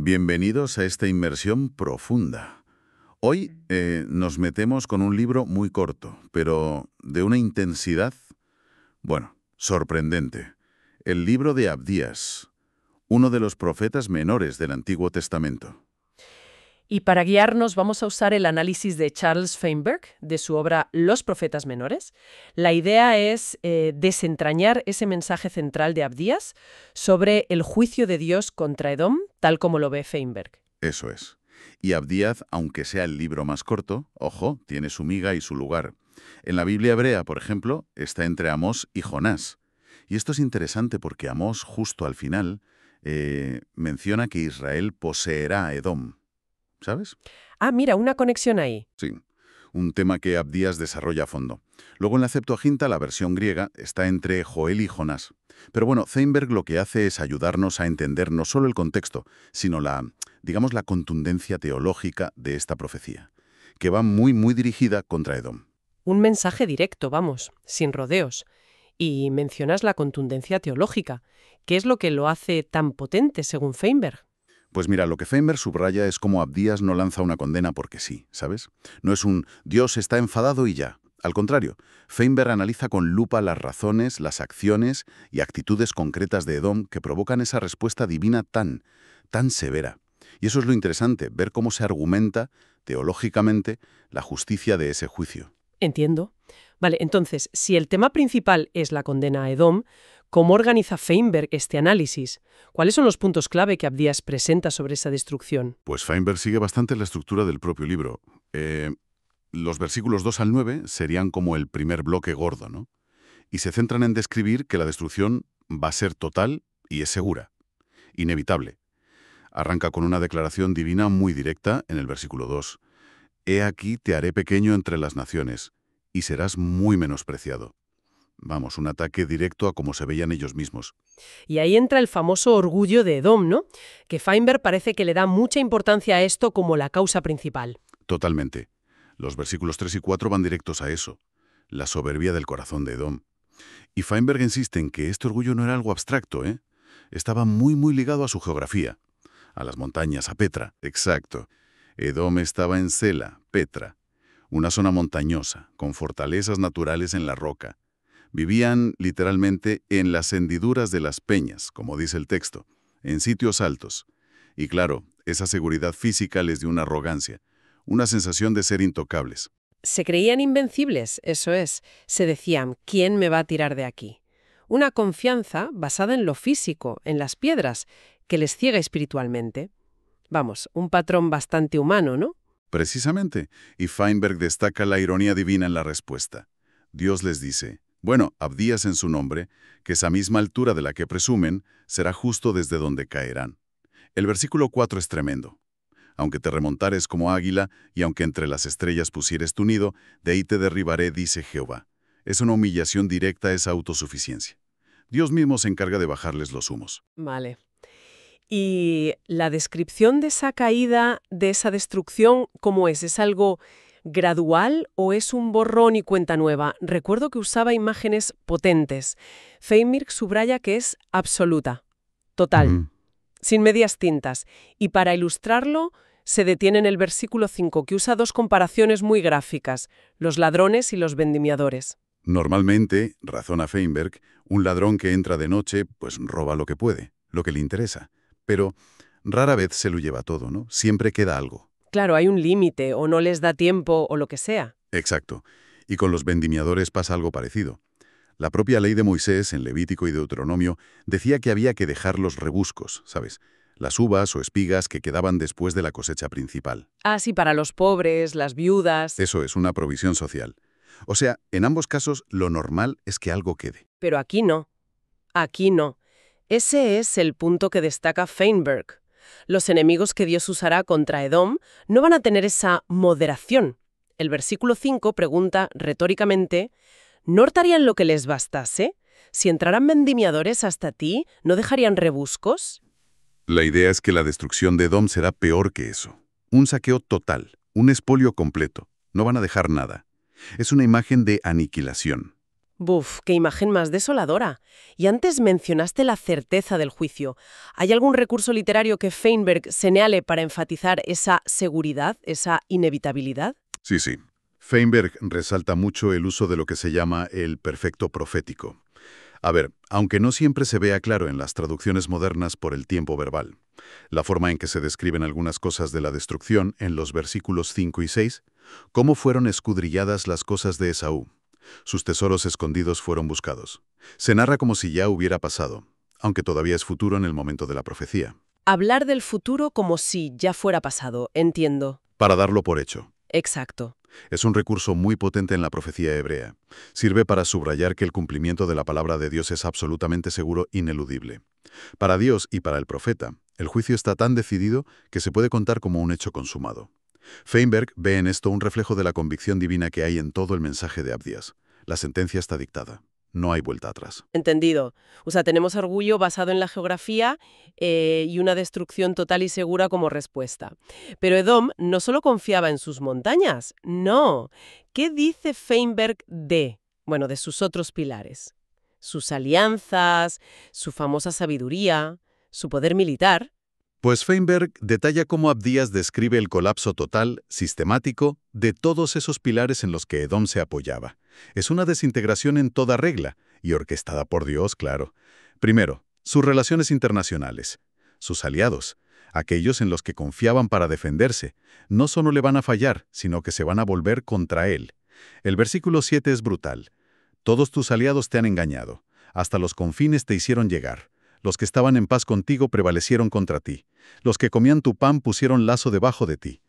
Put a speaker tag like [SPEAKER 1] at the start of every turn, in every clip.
[SPEAKER 1] Bienvenidos a esta inmersión profunda. Hoy nos metemos con un libro muy corto, pero de una intensidad, bueno, sorprendente. El libro de Abdías, uno de los profetas menores del Antiguo Testamento.
[SPEAKER 2] Y para guiarnos vamos a usar el análisis de Charles Feinberg de su obra Los profetas menores. La idea es desentrañar ese mensaje central de Abdías sobre el juicio de Dios contra Edom, tal como lo ve Feinberg.
[SPEAKER 1] Eso es. Y Abdías, aunque sea el libro más corto, ojo, tiene su miga y su lugar. En la Biblia hebrea, por ejemplo, está entre Amós y Jonás. Y esto es interesante porque Amós, justo al final, menciona que Israel poseerá a Edom. ¿Sabes?
[SPEAKER 2] Ah, mira, una conexión ahí.
[SPEAKER 1] Sí, un tema que Abdías desarrolla a fondo. Luego en la Septuaginta, la versión griega, está entre Joel y Jonás. Pero bueno, Feinberg lo que hace es ayudarnos a entender no solo el contexto, sino digamos, la contundencia teológica de esta profecía, que va muy dirigida contra Edom.
[SPEAKER 2] Un mensaje directo, vamos, sin rodeos. Y mencionas la contundencia teológica. ¿Qué es lo que lo hace tan potente, según Feinberg?
[SPEAKER 1] Pues mira, lo que Feinberg subraya es cómo Abdías no lanza una condena porque sí, ¿sabes? No es un Dios está enfadado y ya. Al contrario, Feinberg analiza con lupa las razones, las acciones y actitudes concretas de Edom que provocan esa respuesta divina tan severa. Y eso es lo interesante, ver cómo se argumenta, teológicamente, la justicia de ese juicio.
[SPEAKER 2] Entiendo. Vale, entonces, si el tema principal es la condena a Edom, ¿cómo organiza Feinberg este análisis? ¿Cuáles son los puntos clave que Abdías presenta sobre esa destrucción?
[SPEAKER 1] Pues Feinberg sigue bastante la estructura del propio libro. Los versículos 2 al 9 serían como el primer bloque gordo, ¿no? Y se centran en describir que la destrucción va a ser total y es segura, inevitable. Arranca con una declaración divina muy directa en el versículo 2. He aquí te haré pequeño entre las naciones, y serás muy menospreciado. Vamos, un ataque directo a cómo se veían ellos mismos.
[SPEAKER 2] Y ahí entra el famoso orgullo de Edom, ¿no? Que Feinberg parece que le da mucha importancia a esto como la causa principal.
[SPEAKER 1] Totalmente. Los versículos 3 y 4 van directos a eso, la soberbia del corazón de Edom. Y Feinberg insiste en que este orgullo no era algo abstracto, ¿eh? Estaba muy ligado a su geografía, a las montañas, a Petra. Exacto. Edom estaba en Sela, Petra, una zona montañosa, con fortalezas naturales en la roca. Vivían, literalmente, en las hendiduras de las peñas, como dice el texto, en sitios altos. Y claro, esa seguridad física les dio una arrogancia, una sensación de ser intocables.
[SPEAKER 2] Se creían invencibles, eso es. Se decían, ¿quién me va a tirar de aquí? Una confianza basada en lo físico, en las piedras, que les ciega espiritualmente. Vamos, un patrón bastante humano, ¿no?
[SPEAKER 1] Precisamente, y Feinberg destaca la ironía divina en la respuesta. Dios les dice, bueno, Abdías en su nombre, que esa misma altura de la que presumen será justo desde donde caerán. El versículo 4 es tremendo. Aunque te remontares como águila, y aunque entre las estrellas pusieres tu nido, de ahí te derribaré, dice Jehová. Es una humillación directa a esa autosuficiencia. Dios mismo se encarga de bajarles los humos.
[SPEAKER 2] Vale. ¿Y la descripción de esa caída, de esa destrucción, cómo es? ¿Es algo gradual o es un borrón y cuenta nueva? Recuerdo que usaba imágenes potentes. Feinberg subraya que es absoluta, total, sin medias tintas. Y para ilustrarlo, se detiene en el versículo 5, que usa dos comparaciones muy gráficas, los ladrones y los vendimiadores.
[SPEAKER 1] Normalmente, razona Feinberg, un ladrón que entra de noche, pues roba lo que puede, lo que le interesa. Pero rara vez se lo lleva todo, ¿no? Siempre queda algo.
[SPEAKER 2] Claro, hay un límite, o no les da tiempo, o lo que sea.
[SPEAKER 1] Exacto. Y con los vendimiadores pasa algo parecido. La propia ley de Moisés, en Levítico y Deuteronomio, decía que había que dejar los rebuscos, ¿sabes? Las uvas o espigas que quedaban después de la cosecha principal.
[SPEAKER 2] Ah, sí, para los pobres, las viudas.
[SPEAKER 1] Eso es una provisión social. O sea, en ambos casos, lo normal es que algo quede.
[SPEAKER 2] Pero aquí no. Aquí no. Ese es el punto que destaca Feinberg. Los enemigos que Dios usará contra Edom no van a tener esa moderación. El versículo 5 pregunta retóricamente, ¿no hurtarían lo que les bastase? Si entraran vendimiadores hasta ti, ¿no dejarían rebuscos?
[SPEAKER 1] La idea es que la destrucción de Edom será peor que eso. Un saqueo total, un expolio completo. No van a dejar nada. Es una imagen de aniquilación.
[SPEAKER 2] Buf, qué imagen más desoladora. Y antes mencionaste la certeza del juicio. ¿Hay algún recurso literario que Feinberg señale para enfatizar esa seguridad, esa inevitabilidad?
[SPEAKER 1] Sí, sí. Feinberg resalta mucho el uso de lo que se llama el perfecto profético. A ver, aunque no siempre se vea claro en las traducciones modernas por el tiempo verbal, la forma en que se describen algunas cosas de la destrucción en los versículos 5 y 6, cómo fueron escudrilladas las cosas de Esaú. Sus tesoros escondidos fueron buscados. Se narra como si ya hubiera pasado, aunque todavía es futuro en el momento de la profecía,
[SPEAKER 2] Hablar del futuro como si ya fuera pasado, entiendo.
[SPEAKER 1] para darlo por hecho.
[SPEAKER 2] Exacto.
[SPEAKER 1] Es un recurso muy potente en la profecía hebrea. Sirve para subrayar que el cumplimiento de la palabra de Dios es absolutamente seguro, ineludible. Para Dios y para el profeta, el juicio está tan decidido que se puede contar como un hecho consumado. Feinberg ve en esto un reflejo de la convicción divina que hay en todo el mensaje de Abdías. La sentencia está dictada. No hay vuelta atrás.
[SPEAKER 2] Entendido. O sea, tenemos orgullo basado en la geografía y una destrucción total y segura como respuesta. Pero Edom no solo confiaba en sus montañas, no. ¿Qué dice Feinberg de sus otros pilares? Sus alianzas, su famosa sabiduría, su poder militar.
[SPEAKER 1] Pues Feinberg detalla cómo Abdías describe el colapso total, sistemático, de todos esos pilares en los que Edom se apoyaba. Es una desintegración en toda regla, y orquestada por Dios, claro. Primero, sus relaciones internacionales. Sus aliados, aquellos en los que confiaban para defenderse, no solo le van a fallar, sino que se van a volver contra él. El versículo 7 es brutal. Todos tus aliados te han engañado. Hasta los confines te hicieron llegar. Los que estaban en paz contigo prevalecieron contra ti. Los que comían tu pan pusieron lazo debajo de ti.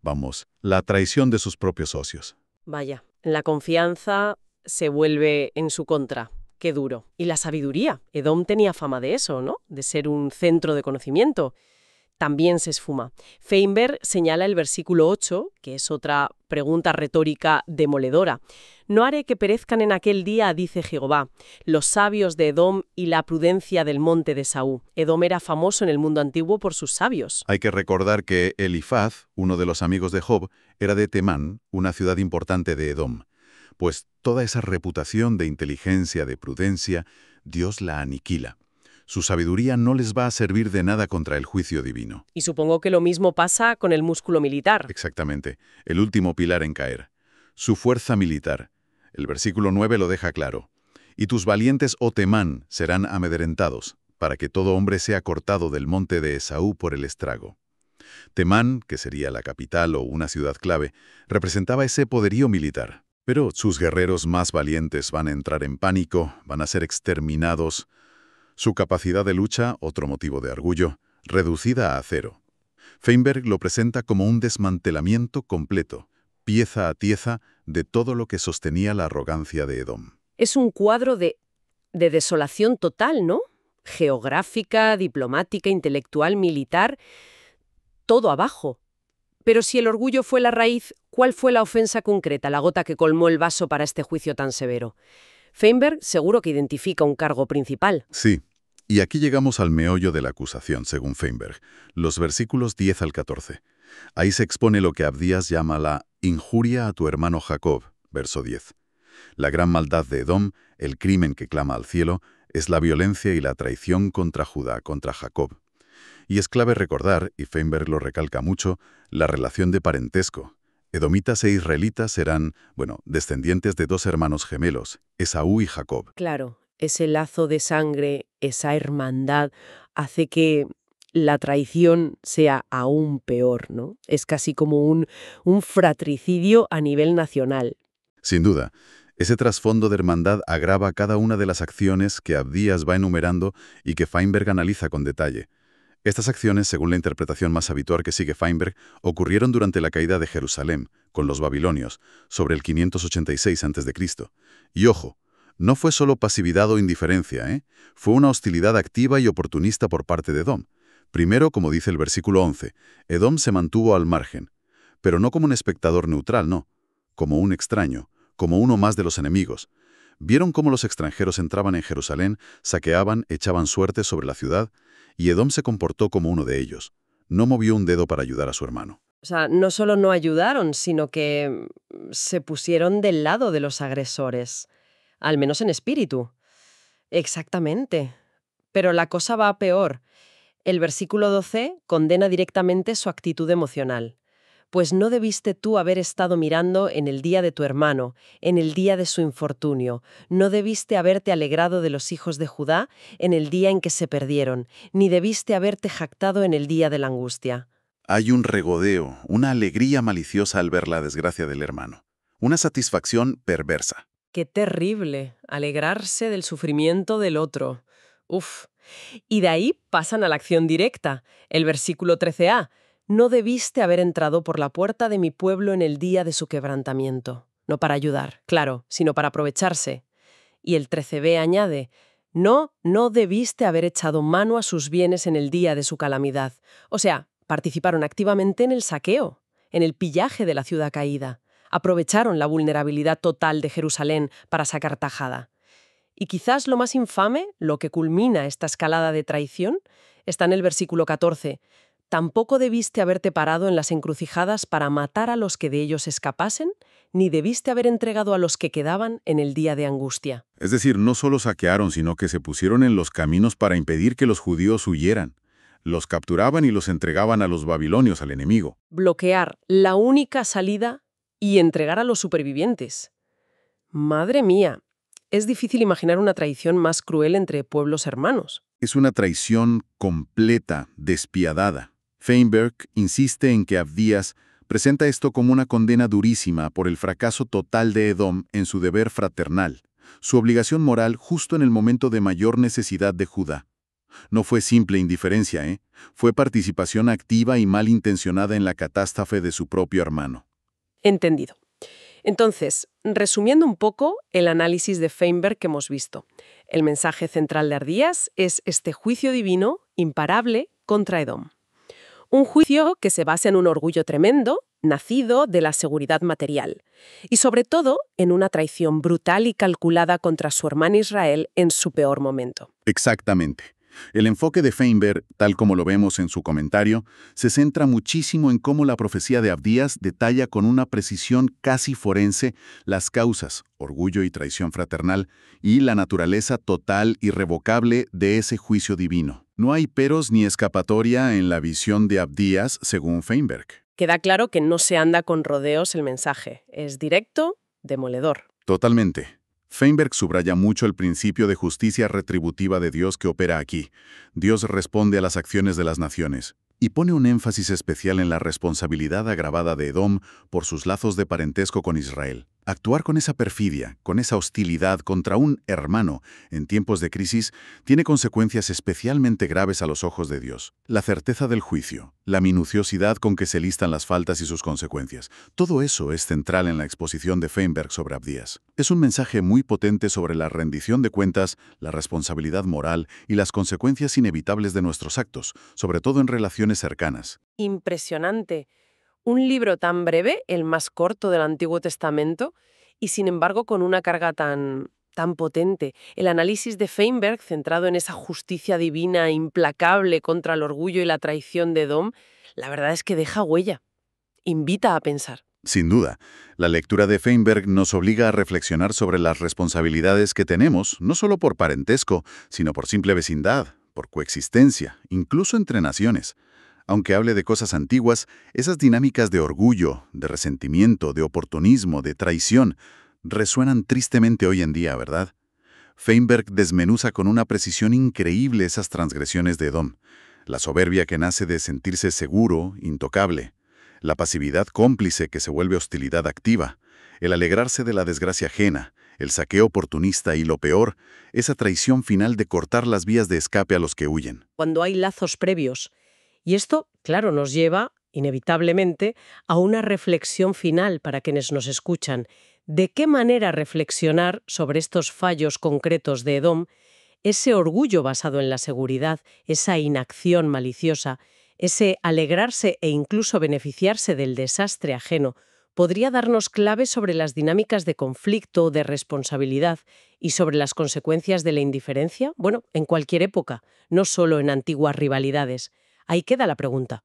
[SPEAKER 1] Vamos, la traición de sus propios socios.
[SPEAKER 2] Vaya, la confianza se vuelve en su contra. Qué duro. Y la sabiduría. Edom tenía fama de eso, ¿no? De ser un centro de conocimiento. También se esfuma. Feinberg señala el versículo 8, que es otra pregunta retórica demoledora. No haré que perezcan en aquel día, dice Jehová, los sabios de Edom y la prudencia del monte de Esaú. Edom era famoso en el mundo antiguo por sus sabios.
[SPEAKER 1] Hay que recordar que Elifaz, uno de los amigos de Job, era de Temán, una ciudad importante de Edom. Pues toda esa reputación de inteligencia, de prudencia, Dios la aniquila. Su sabiduría no les va a servir de nada contra el juicio divino.
[SPEAKER 2] Y supongo que lo mismo pasa con el músculo militar.
[SPEAKER 1] Exactamente, el último pilar en caer. Su fuerza militar. El versículo 9 lo deja claro. Y tus valientes, oh Temán, serán amedrentados, para que todo hombre sea cortado del monte de Esaú por el estrago. Temán, que sería la capital o una ciudad clave, representaba ese poderío militar. Pero sus guerreros más valientes van a entrar en pánico, van a ser exterminados. Su capacidad de lucha, otro motivo de orgullo, reducida a cero. Feinberg lo presenta como un desmantelamiento completo, pieza a pieza, de todo lo que sostenía la arrogancia de Edom.
[SPEAKER 2] Es un cuadro de desolación total, ¿no? Geográfica, diplomática, intelectual, militar, todo abajo. Pero si el orgullo fue la raíz, ¿cuál fue la ofensa concreta, la gota que colmó el vaso para este juicio tan severo? Feinberg seguro que identifica un cargo principal.
[SPEAKER 1] Sí, y aquí llegamos al meollo de la acusación, según Feinberg, los versículos 10 al 14. Ahí se expone lo que Abdías llama la injuria a tu hermano Jacob, verso 10. La gran maldad de Edom, el crimen que clama al cielo, es la violencia y la traición contra Judá, contra Jacob. Y es clave recordar, y Feinberg lo recalca mucho, la relación de parentesco. Edomitas e israelitas serán, descendientes de dos hermanos gemelos, Esaú y Jacob.
[SPEAKER 2] Claro, ese lazo de sangre, esa hermandad, hace que la traición sea aún peor, ¿no? Es casi como un fratricidio a nivel nacional.
[SPEAKER 1] Sin duda, ese trasfondo de hermandad agrava cada una de las acciones que Abdías va enumerando y que Feinberg analiza con detalle. Estas acciones, según la interpretación más habitual que sigue Feinberg, ocurrieron durante la caída de Jerusalén, con los babilonios, sobre el 586 a.C. Y ojo, no fue solo pasividad o indiferencia, fue una hostilidad activa y oportunista por parte de Edom. Primero, como dice el versículo 11, Edom se mantuvo al margen, pero no como un espectador neutral, no, como un extraño, como uno más de los enemigos. Vieron cómo los extranjeros entraban en Jerusalén, saqueaban, echaban suerte sobre la ciudad, y Edom se comportó como uno de ellos. No movió un dedo para ayudar a su hermano.
[SPEAKER 2] O sea, no solo no ayudaron, sino que se pusieron del lado de los agresores. al menos en espíritu. Exactamente. Pero la cosa va a peor. El versículo 12 condena directamente su actitud emocional. Pues no debiste tú haber estado mirando en el día de tu hermano, en el día de su infortunio. No debiste haberte alegrado de los hijos de Judá en el día en que se perdieron, ni debiste haberte jactado en el día de la angustia.
[SPEAKER 1] Hay un regodeo, una alegría maliciosa al ver la desgracia del hermano. Una satisfacción perversa.
[SPEAKER 2] ¡Qué terrible! Alegrarse del sufrimiento del otro. Uf. Y de ahí pasan a la acción directa. El versículo 13a. No debiste haber entrado por la puerta de mi pueblo en el día de su quebrantamiento. No para ayudar, claro, sino para aprovecharse. Y el 13b añade, no debiste haber echado mano a sus bienes en el día de su calamidad. O sea, participaron activamente en el saqueo, en el pillaje de la ciudad caída. Aprovecharon la vulnerabilidad total de Jerusalén para sacar tajada. Y quizás lo más infame, lo que culmina esta escalada de traición, está en el versículo 14. Tampoco debiste haberte parado en las encrucijadas para matar a los que de ellos escapasen, ni debiste haber entregado a los que quedaban en el día de angustia.
[SPEAKER 1] Es decir, no solo saquearon, sino que se pusieron en los caminos para impedir que los judíos huyeran. Los capturaban y los entregaban a los babilonios, al enemigo.
[SPEAKER 2] Bloquear la única salida y entregar a los supervivientes. Madre mía, es difícil imaginar una traición más cruel entre pueblos hermanos.
[SPEAKER 1] Es una traición completa, despiadada. Feinberg insiste en que Abdías presenta esto como una condena durísima por el fracaso total de Edom en su deber fraternal, su obligación moral justo en el momento de mayor necesidad de Judá. No fue simple indiferencia, fue participación activa y malintencionada en la catástrofe de su propio hermano.
[SPEAKER 2] Entendido. Entonces, resumiendo un poco el análisis de Feinberg que hemos visto, el mensaje central de Abdías es este juicio divino imparable contra Edom. Un juicio que se basa en un orgullo tremendo, nacido de la seguridad material, y sobre todo en una traición brutal y calculada contra su hermano Israel en su peor momento.
[SPEAKER 1] Exactamente. El enfoque de Feinberg, tal como lo vemos en su comentario, se centra muchísimo en cómo la profecía de Abdías detalla con una precisión casi forense las causas, orgullo y traición fraternal, y la naturaleza total y irrevocable de ese juicio divino. No hay peros ni escapatoria en la visión de Abdías, según Feinberg.
[SPEAKER 2] Queda claro que no se anda con rodeos el mensaje. Es directo, demoledor.
[SPEAKER 1] Totalmente. Feinberg subraya mucho el principio de justicia retributiva de Dios que opera aquí. Dios responde a las acciones de las naciones y pone un énfasis especial en la responsabilidad agravada de Edom por sus lazos de parentesco con Israel. Actuar con esa perfidia, con esa hostilidad contra un hermano en tiempos de crisis tiene consecuencias especialmente graves a los ojos de Dios. La certeza del juicio, la minuciosidad con que se listan las faltas y sus consecuencias, todo eso es central en la exposición de Feinberg sobre Abdías. Es un mensaje muy potente sobre la rendición de cuentas, la responsabilidad moral y las consecuencias inevitables de nuestros actos, sobre todo en relaciones cercanas.
[SPEAKER 2] Impresionante. Un libro tan breve, el más corto del Antiguo Testamento, y sin embargo con una carga tan potente. El análisis de Feinberg, centrado en esa justicia divina implacable contra el orgullo y la traición de Edom, la verdad es que deja huella. Invita a pensar.
[SPEAKER 1] Sin duda, la lectura de Feinberg nos obliga a reflexionar sobre las responsabilidades que tenemos, no solo por parentesco, sino por simple vecindad, por coexistencia, incluso entre naciones. Aunque hable de cosas antiguas, esas dinámicas de orgullo, de resentimiento, de oportunismo, de traición, resuenan tristemente hoy en día, ¿verdad? Feinberg desmenuza con una precisión increíble esas transgresiones de Edom, la soberbia que nace de sentirse seguro, intocable, la pasividad cómplice que se vuelve hostilidad activa, el alegrarse de la desgracia ajena, el saqueo oportunista y, lo peor, esa traición final de cortar las vías de escape a los que huyen.
[SPEAKER 2] Cuando hay lazos previos. Y esto, claro, nos lleva, inevitablemente, a una reflexión final para quienes nos escuchan. ¿De qué manera reflexionar sobre estos fallos concretos de Edom, ese orgullo basado en la seguridad, esa inacción maliciosa, ese alegrarse e incluso beneficiarse del desastre ajeno, podría darnos claves sobre las dinámicas de conflicto, de responsabilidad y sobre las consecuencias de la indiferencia? Bueno, en cualquier época, no solo en antiguas rivalidades. Ahí queda la pregunta.